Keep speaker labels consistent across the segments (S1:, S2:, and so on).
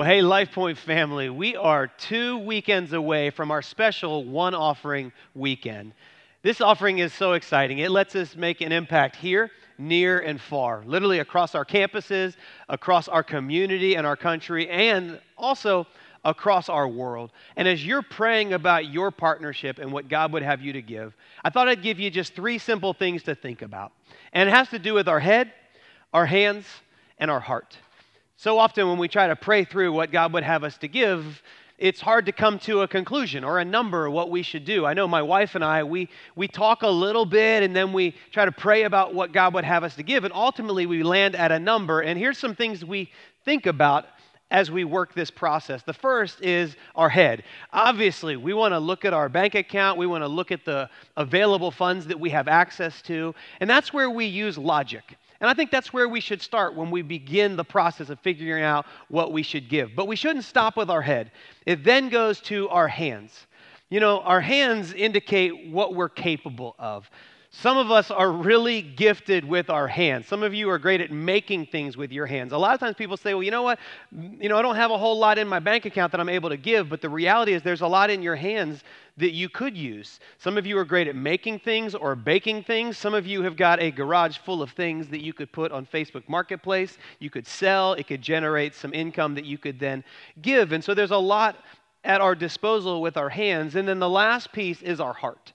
S1: Well, hey, Lifepoint family, we are 2 weekends away from our special one offering weekend. This offering is so exciting. It lets us make an impact here, near and far, literally across our campuses, across our community and our country, and also across our world. And as you're praying about your partnership and what God would have you to give, I thought I'd give you just 3 simple things to think about. And it has to do with our head, our hands, and our heart. So often when we try to pray through what God would have us to give, it's hard to come to a conclusion or a number of what we should do. I know my wife and I, we talk a little bit and then we try to pray about what God would have us to give, and ultimately we land at a number. And here's some things we think about as we work this process. The first is our head. Obviously, we want to look at our bank account. We want to look at the available funds that we have access to, and that's where we use logic. And I think that's where we should start when we begin the process of figuring out what we should give. But we shouldn't stop with our head. It then goes to our hands. You know, our hands indicate what we're capable of. Some of us are really gifted with our hands. Some of you are great at making things with your hands. A lot of times people say, well, you know what? I don't have a whole lot in my bank account that I'm able to give, but the reality is there's a lot in your hands that you could use. Some of you are great at making things or baking things. Some of you have got a garage full of things that you could put on Facebook Marketplace. You could sell. It could generate some income that you could then give. And so there's a lot at our disposal with our hands. And then the last piece is our heart.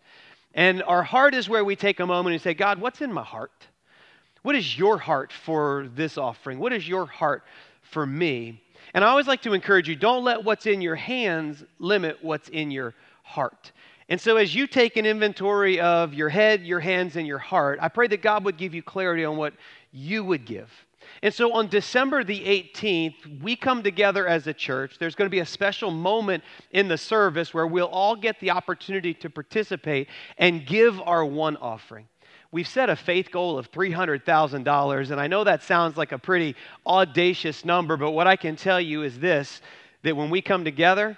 S1: And our heart is where we take a moment and say, God, what's in my heart? What is your heart for this offering? What is your heart for me? And I always like to encourage you, don't let what's in your hands limit what's in your heart. And so as you take an inventory of your head, your hands, and your heart, I pray that God would give you clarity on what you would give. And so on December the 18th, we come together as a church. There's going to be a special moment in the service where we'll all get the opportunity to participate and give our one offering. We've set a faith goal of $300,000, and I know that sounds like a pretty audacious number, but what I can tell you is this, that when we come together,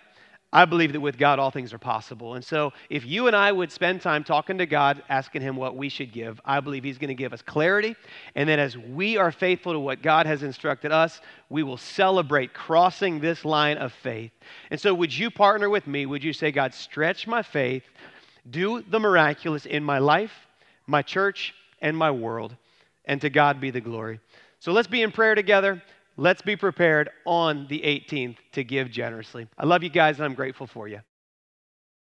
S1: I believe that with God, all things are possible. And so if you and I would spend time talking to God, asking him what we should give, I believe he's going to give us clarity. And then as we are faithful to what God has instructed us, we will celebrate crossing this line of faith. And so would you partner with me? Would you say, God, stretch my faith, do the miraculous in my life, my church, and my world, and to God be the glory. So let's be in prayer together. Let's be prepared on the 18th to give generously. I love you guys, and I'm grateful for you.